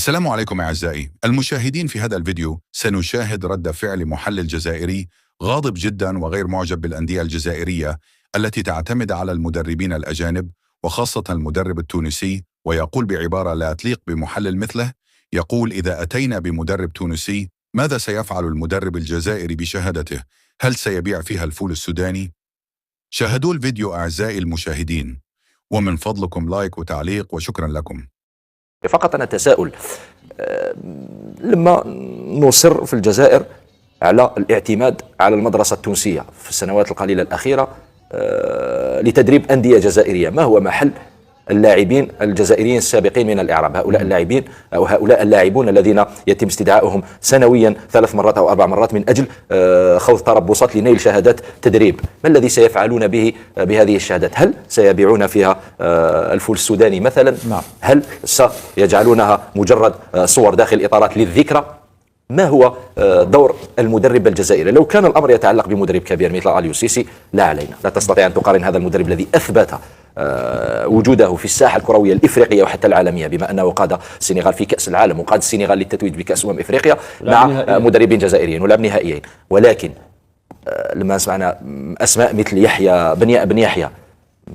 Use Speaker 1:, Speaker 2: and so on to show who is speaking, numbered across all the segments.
Speaker 1: السلام عليكم أعزائي المشاهدين. في هذا الفيديو سنشاهد رد فعل محلل جزائري غاضب جدا وغير معجب بالأندية الجزائرية التي تعتمد على المدربين الأجانب وخاصة المدرب التونسي، ويقول بعبارة لا تليق بمحلل مثله، يقول: إذا أتينا بمدرب تونسي ماذا سيفعل المدرب الجزائري بشهادته؟ هل سيبيع فيها الفول السوداني؟ شاهدوا الفيديو أعزائي المشاهدين، ومن فضلكم لايك وتعليق، وشكرا لكم.
Speaker 2: فقط أنا تساؤل، لما نصر في الجزائر على الاعتماد على المدرسة التونسية في السنوات القليلة الأخيرة لتدريب أندية جزائرية، ما هو محل اللاعبين الجزائريين السابقين من الإعراب؟ هؤلاء اللاعبين أو هؤلاء اللاعبون الذين يتم استدعائهم سنويا 3 مرات أو 4 مرات من أجل خوض تربصات لنيل شهادات تدريب، ما الذي سيفعلون به بهذه الشهادات؟ هل سيبيعون فيها الفول السوداني مثلا؟ هل سيجعلونها مجرد صور داخل إطارات للذكرى؟ ما هو دور المدرب الجزائري؟ لو كان الأمر يتعلق بمدرب كبير مثل أليو سيسي لا علينا، لا تستطيع أن تقارن هذا المدرب الذي أثبت وجوده في الساحة الكروية الإفريقية وحتى العالمية، بما أنه قاد السنغال في كأس العالم وقاد السنغال للتتويج بكأس إفريقيا مع مدربين جزائريين ولعب نهائيين. ولكن لما سمعنا أسماء مثل يحيى بن يحيى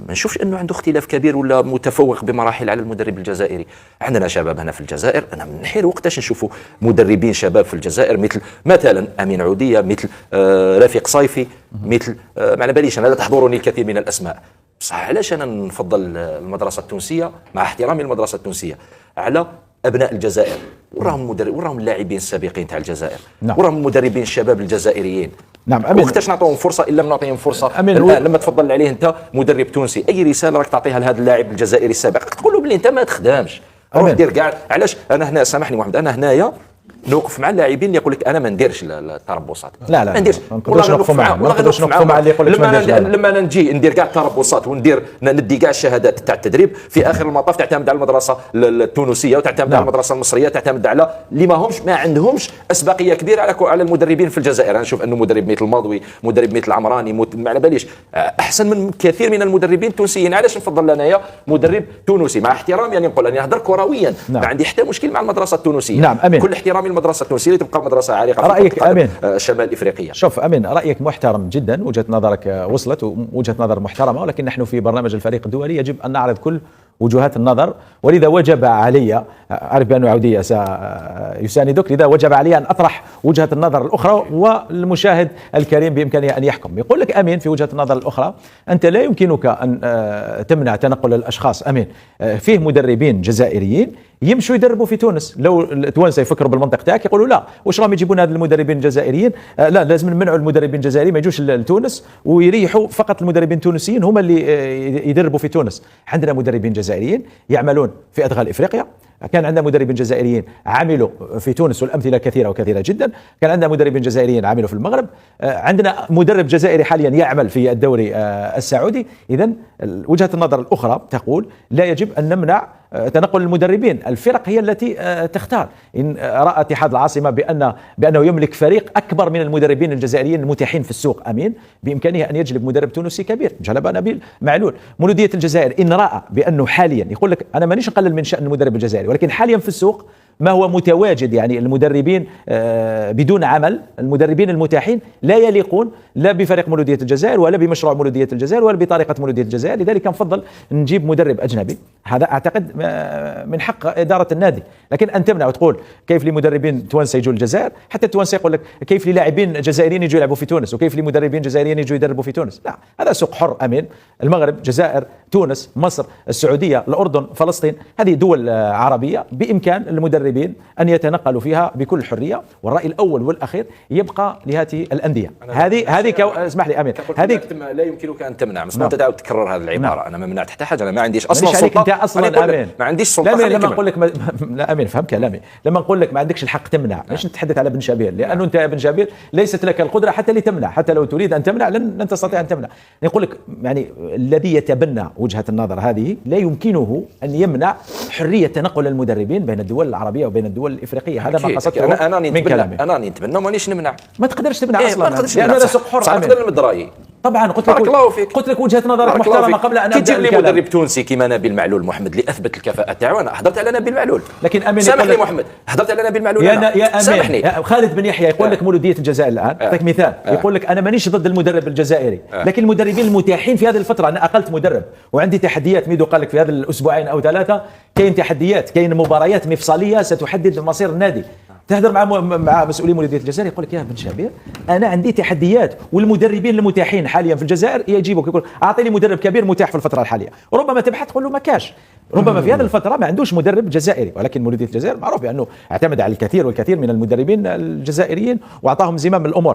Speaker 2: ما نشوفش انه عنده اختلاف كبير ولا متفوق بمراحل على المدرب الجزائري. عندنا شباب هنا في الجزائر، انا منحير وقتاش نشوفوا مدربين شباب في الجزائر مثل مثلا امين عوديه، مثل رفيق صيفي، مثل ما على باليش انا، لا تحضرني الكثير من الاسماء. بصح علاش انا نفضل المدرسه التونسيه مع احترامي للمدرسه التونسيه على ابناء الجزائر؟ وراهم اللاعبين السابقين تاع الجزائر، وراهم المدربين الشباب الجزائريين.
Speaker 3: نعم،
Speaker 2: وقتاش نعطيهم فرصه الا لم نعطيهم فرصه؟ الان لما تفضل عليه انت مدرب تونسي، اي رساله راك تعطيها لهذا اللاعب الجزائري السابق؟ تقول له بلي انت ما تخدمش، روح دير كاع. علاش انا هنا، سامحني محمد، انا هنايا نوقف مع اللاعبين اللي يقول لك انا ما نديرش التربصات،
Speaker 3: لا
Speaker 2: ما نديرش،
Speaker 3: ما نقدرش نوقفوا معاه، ما نقدرش نوقفوا مع اللي يقول لك
Speaker 2: لما انا نجي ندير كاع التربصات وندير ندي كاع الشهادات تاع التدريب، في اخر المطاف تعتمد على المدرسه التونسيه وتعتمد على المدرسه المصريه، تعتمد على اللي ما عندهمش اسبقيه كبيره على المدربين في الجزائر. انا نشوف انه مدرب مثل الماضوي، مدرب مثل عمراني، ما على باليش احسن من كثير من المدربين التونسيين. علاش نفضل انايا مدرب تونسي؟ مع احترامي يعني نقول اني نهضر كرويا، ما عندي حتى مشكل مع المدرسه التونسيه. كل احترامي للمدرسه التونسيه تبقى مدرسة عريقة.
Speaker 3: رأيك أمين
Speaker 2: شمال إفريقيا.
Speaker 3: شوف أمين، رأيك محترم جدا، وجهة نظرك وصلت ووجهة نظر محترمة، ولكن نحن في برنامج الفريق الدولي يجب أن نعرض كل وجهات النظر، ولذا وجب علي، أعرف بأن عودية سيساندك، لذا وجب علي أن أطرح وجهة النظر الأخرى والمشاهد الكريم بإمكانه أن يحكم. يقول لك أمين في وجهة النظر الأخرى: أنت لا يمكنك أن تمنع تنقل الأشخاص. أمين، فيه مدربين جزائريين يمشوا يدربوا في تونس، لو التوانسه يفكروا بالمنطق تاعك يقولوا لا، واش راهم يجيبون هذا المدربين الجزائريين؟ لا، لازم نمنعوا المدربين الجزائريين ما يجوش لتونس ويريحوا فقط المدربين التونسيين هم اللي يدربوا في تونس. عندنا مدربين جزائريين يعملون في ادغال افريقيا، كان عندنا مدربين جزائريين عملوا في تونس، والامثله كثيره وكثيره جدا. كان عندنا مدربين جزائريين عملوا في المغرب، عندنا مدرب جزائري حاليا يعمل في الدوري السعودي. اذا وجهه النظر الاخرى تقول لا يجب ان نمنع تنقل المدربين، الفرق هي التي تختار. إن رأى اتحاد العاصمة بأنه يملك فريق أكبر من المدربين الجزائريين المتاحين في السوق، أمين بإمكانه أن يجلب مدرب تونسي كبير، جلب نبيل معلول. مولودية الجزائر إن رأى بأنه حاليا، يقول لك أنا مانيش نقلل من شأن المدرب الجزائري، ولكن حاليا في السوق ما هو متواجد، يعني المدربين بدون عمل، المدربين المتاحين لا يليقون لا بفريق مولودية الجزائر ولا بمشروع مولودية الجزائر ولا بطريقة مولودية الجزائر. لذلك نفضل نجيب مدرب أجنبي، هذا أعتقد من حق إدارة النادي. لكن أن تمنع وتقول كيف لي مدربين توانسة يجوا الجزائر؟ حتى التوانسة يقول لك كيف لي لاعبين جزائريين يجوا يلعبوا في تونس، وكيف لي مدربين جزائريين يجوا يدربوا في تونس؟ لا، هذا سوق حر. أمين، المغرب، جزائر، تونس، مصر، السعودية، الأردن، فلسطين، هذه دول عربية بإمكان المدربين أن يتنقلوا فيها بكل حرية، والرأي الأول والأخير يبقى لهذه الأندية. هذه اسمح لي أمين،
Speaker 2: هذه لا يمكنك أن تمنع. مسموح تعاود تكرر هذه العبارة. أنا ما منعت حتى حاجة، أنا ما عنديش أصلا سلطة.
Speaker 3: أنت أصلا أمين
Speaker 2: ما عنديش سلطة.
Speaker 3: لما نقول لك لا أمين، فهم كلامي. لما نقول لك ما عندكش الحق تمنع، ليش نتحدث على بن شابيل؟ لأنه أنت يا بن شابيل ليست لك القدرة حتى لتمنع، حتى لو تريد أن تمنع لن تستطيع أن تمنع. نقول لك يعني الذي يتبنى وجهة النظر هذه لا يمكنه أن يمنع حرية تنقل المدربين بين الدول العربية وبين الدول الإفريقية. هذا ما قصدته من كلامي.
Speaker 2: أنا نتبنى ومانيش نمنع.
Speaker 3: ما تقدرش تمنع أصلا،
Speaker 2: لأنه
Speaker 3: هذا سوق حر.
Speaker 2: نقدر نمد رأيي،
Speaker 3: طبعا قلت
Speaker 2: بارك الله
Speaker 3: لك
Speaker 2: فيك.
Speaker 3: قلت لك وجهه نظرك
Speaker 2: بارك الله
Speaker 3: محترمه
Speaker 2: فيك.
Speaker 3: قبل ان
Speaker 2: كي
Speaker 3: ابدا
Speaker 2: تجيب لي
Speaker 3: الكلام.
Speaker 2: مدرب تونسي كيما نبيل معلول محمد اللي اثبت الكفاءه تاعو، انا حضرت على نبيل معلول.
Speaker 3: لكن امين
Speaker 2: سامحني محمد، حضرت على نبيل معلول
Speaker 3: يا
Speaker 2: أنا. سامحني.
Speaker 3: يا خالد بن يحيى يقول لك مولوديه الجزائر الان، اعطيك مثال، يقول لك انا مانيش ضد المدرب الجزائري، لكن المدربين المتاحين في هذه الفتره، انا اقلت مدرب وعندي تحديات. ميدو قال لك في هذا الاسبوعين او ثلاثه كاين تحديات، كاين مباريات مفصليه ستحدد مصير النادي. تهدر مع مسؤولين مولوديه الجزائر يقول لك يا بن شابير انا عندي تحديات، والمدربين المتاحين حاليا في الجزائر يجيبوك يقول اعطيني مدرب كبير متاح في الفتره الحاليه، وربما تبحث تقول له ما كاش، ربما في هذه الفتره ما عندوش مدرب جزائري، ولكن مولوديه الجزائر معروف بانه اعتمد على الكثير والكثير من المدربين الجزائريين واعطاهم زمام الامور.